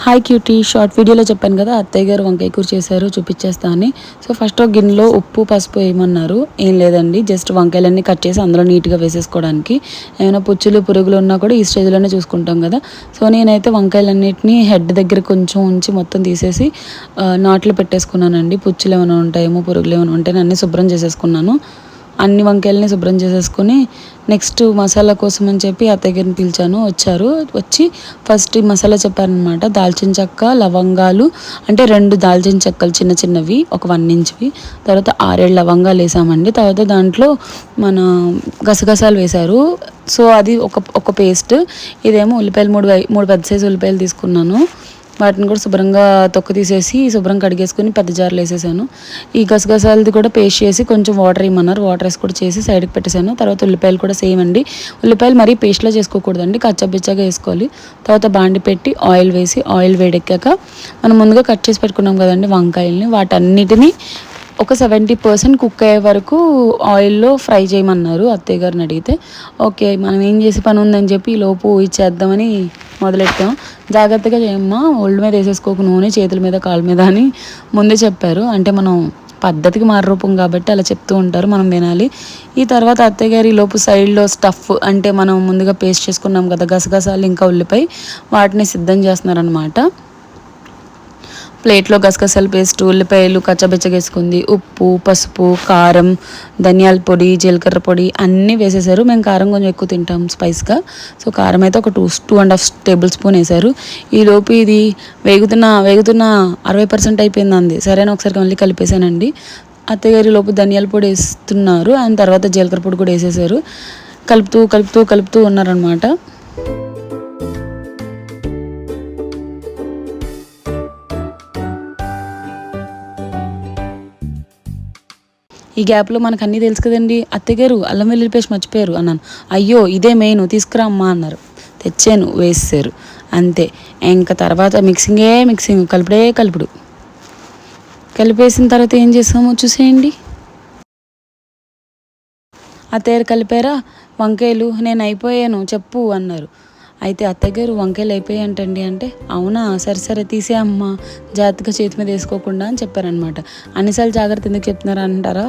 Hi cutie, short వీడియోలో చెప్పాను కదా అత్తయ్య గారు వంకాయ కూర చేశారు, చూపించేస్తా అని. సో ఫస్ట్ ఒక గిన్నెలో ఉప్పు పసుపు వేయమన్నారు. ఏం లేదండి, జస్ట్ వంకాయలన్నీ కట్ చేసి అందులో నీట్గా వేసేసుకోవడానికి. ఏమైనా పుచ్చులు పురుగులు ఉన్నా కూడా ఈ స్టేజ్లోనే చూసుకుంటాం కదా. సో నేనైతే వంకాయలన్నిటిని హెడ్ దగ్గర కొంచెం ఉంచి మొత్తం తీసేసి నాట్లు పెట్టేసుకున్నానండి. పుచ్చులు ఏమైనా ఉంటాయేమో, పురుగులు ఏమైనా ఉంటే అన్నీ శుభ్రం చేసేసుకున్నాను. అన్ని వంకాయలని శుభ్రం చేసేసుకొని నెక్స్ట్ మసాలా కోసం అని చెప్పి అత్తయ్య గారిని పిలిచాను. వచ్చి ఫస్ట్ ఈ మసాలా చెప్పారనమాట. దాల్చిన చెక్క, లవంగాలు అంటే 2 దాల్చిన చెక్కలు చిన్న చిన్నవి, ఒక 1 ఇంచ్వి. తర్వాత 6-7 లవంగాలు వేసామండి. తర్వాత దాంట్లో మన గసగసాలు వేశారు. సో అది ఒక పేస్ట్. ఇదేమో ఉల్లిపాయలు 3 పెద్ద సైజు ఉల్లిపాయలు తీసుకున్నాను. వాటిని కూడా శుభ్రంగా తొక్క తీసేసి శుభ్రం కడిగేసుకుని పెద్ద జార్లు వేసేసాను. ఈ గసగసాలది కూడా పేస్ట్ చేసి కొంచెం వాటర్ వేయమన్నారు. వాటర్ వేసి కూడా చేసి సైడ్కి పెట్టేశాను. తర్వాత ఉల్లిపాయలు కూడా సేమ్ అండి. ఉల్లిపాయలు మరీ పేస్ట్లో చేసుకోకూడదండి, కచ్చబిచ్చగా వేసుకోవాలి. తర్వాత బాండి పెట్టి ఆయిల్ వేసి, ఆయిల్ వేడెక్కాక మనం ముందుగా కట్ చేసి పెట్టుకున్నాం కదండి వంకాయల్ని, వాటన్నిటినీ ఒక 70% కుక్ అయ్యే వరకు ఆయిల్లో ఫ్రై చేయమన్నారు అత్తయ్య గారిని అడిగితే. ఓకే, మనం ఏం చేసే పని ఉందని చెప్పి లోపు ఇచ్చేద్దామని మొదలెట్టాం. జాగ్రత్తగా చేయమ్మా, ఒళ్ళు మీద వేసేసుకోకు నూనె, చేతుల మీద కాళ్ళ మీద అని ముందే చెప్పారు. అంటే మనం పద్ధతికి మారూపం కాబట్టి అలా చెప్తూ ఉంటారు, మనం వినాలి. ఈ తర్వాత అత్తయ్య గారి లోపు సైడ్లో స్టఫ్ అంటే మనం ముందుగా పేస్ట్ చేసుకున్నాం కదా గసగసాలు ఇంకా ఉల్లిపాయ, వాటిని సిద్ధం చేస్తున్నారనమాట. ప్లేట్లో గసగసాల పేస్ట్, ఉల్లిపాయలు కచ్చబెచ్చగా వేసుకుంది, ఉప్పు, పసుపు, కారం, ధనియాల పొడి, జీలకర్ర పొడి అన్నీ వేసేసారు. మేము కారం కొంచెం ఎక్కువ తింటాం స్పైస్గా. సో కారం అయితే ఒక 2.5 టేబుల్ స్పూన్ వేశారు. ఈలోపు ఇది వేగుతున్న 60% అయిపోయింది అంది. సరేనా, ఒకసారి మళ్ళీ కలిపేసానండి. అత్తగారి లోపు ధనియాల పొడి వేస్తున్నారు, అండ్ తర్వాత జీలకర్ర పొడి కూడా వేసేసారు. కలుపుతూ ఉన్నారనమాట. ఈ గ్యాప్లో మనకు అన్నీ తెలుసు కదండి. అత్తగారు అల్లం వెల్లుల్లి పేస్ట్ మర్చిపోయారు అన్నాను. అయ్యో ఇదే మెయిన్, తీసుకురా అమ్మా అన్నారు. తెచ్చాను, వేసేసారు, అంతే. ఇంకా తర్వాత మిక్సింగ్, కలుపుడు. కలిపేసిన తర్వాత ఏం చేసామో చూసేయండి. అత్తగారు కలిపారా వంకాయలు, నేను అయిపోయాను చెప్పు అన్నారు. అయితే అత్తగారు వంకాయలు అయిపోయాయంటండి అంటే, అవునా, సరే తీసే అమ్మ, జాగ్రత్తగా చేతి మీద వేసుకోకుండా అని చెప్పారనమాట. అన్నిసార్లు జాగ్రత్త ఎందుకు చెప్తున్నారు అంటారా,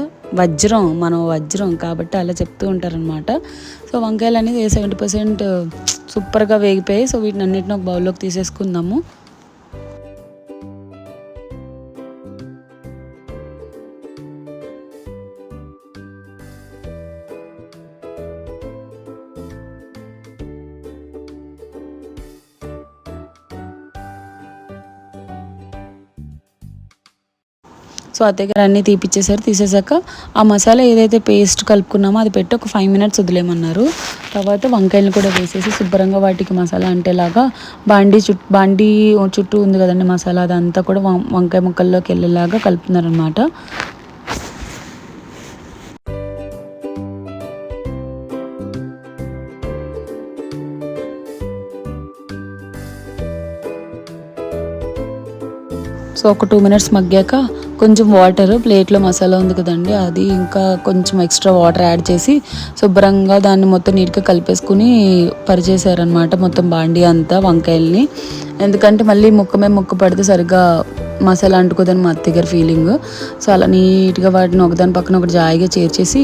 మనం వజ్రం కాబట్టి అలా చెప్తూ ఉంటారనమాట. సో వంకాయలు అనేది 70% సూపర్గా వేగిపోయాయి. సో వీటిని అన్నిటిని ఒక బౌల్లోకి తీసేసుకుందాము. సో అత్తయ్య గారు అన్నీ తీసేసాక ఆ మసాలా ఏదైతే పేస్ట్ కలుపుకున్నామో అది పెట్టి ఒక 5 minutes వదిలేయమన్నారు. తర్వాత వంకాయలను కూడా వేసేసి శుభ్రంగా వాటికి మసాలా అంటేలాగా బాండీ చుట్టూ ఉంది కదండి మసాలా, అదంతా కూడా వంకాయ ముక్కల్లోకి వెళ్ళేలాగా కలుపుతున్నారనమాట. సో ఒక 2 minutes మగ్గాక కొంచెం వాటర్, ప్లేట్లో మసాలా ఉంది కదండి అది ఇంకా కొంచెం ఎక్స్ట్రా వాటర్ యాడ్ చేసి శుభ్రంగా దాన్ని మొత్తం నీట్గా కలిపేసుకుని పరిచేసారనమాట మొత్తం బాండీ అంతా వంకాయల్ని. ఎందుకంటే మళ్ళీ ముక్క పడితే సరిగ్గా మసాలా అంటుకోదని మా అత్తగారి ఫీలింగ్. సో అలా నీట్గా వాటిని ఒకదాని పక్కన ఒకటి జాయిగా చేర్చేసి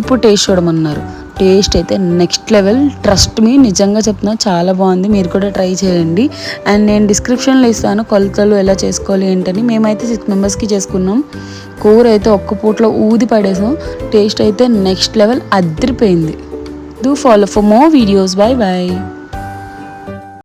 ఇప్పుడు టేస్ట్ చూడమన్నారు. టేస్ట్ అయితే నెక్స్ట్ లెవెల్, ట్రస్ట్ మీ, నిజంగా చెప్తున్నా చాలా బాగుంది. మీరు కూడా ట్రై చేయండి. అండ్ నేను డిస్క్రిప్షన్లో ఇస్తాను కొలతలు ఎలా చేసుకోవాలి ఏంటని. మేమైతే 6 members చేసుకున్నాం. కూర అయితే ఒక్క పూటలో ఊది పడేసాం. టేస్ట్ అయితే నెక్స్ట్ లెవెల్, అదిరిపోయింది. Do follow for more videos. By.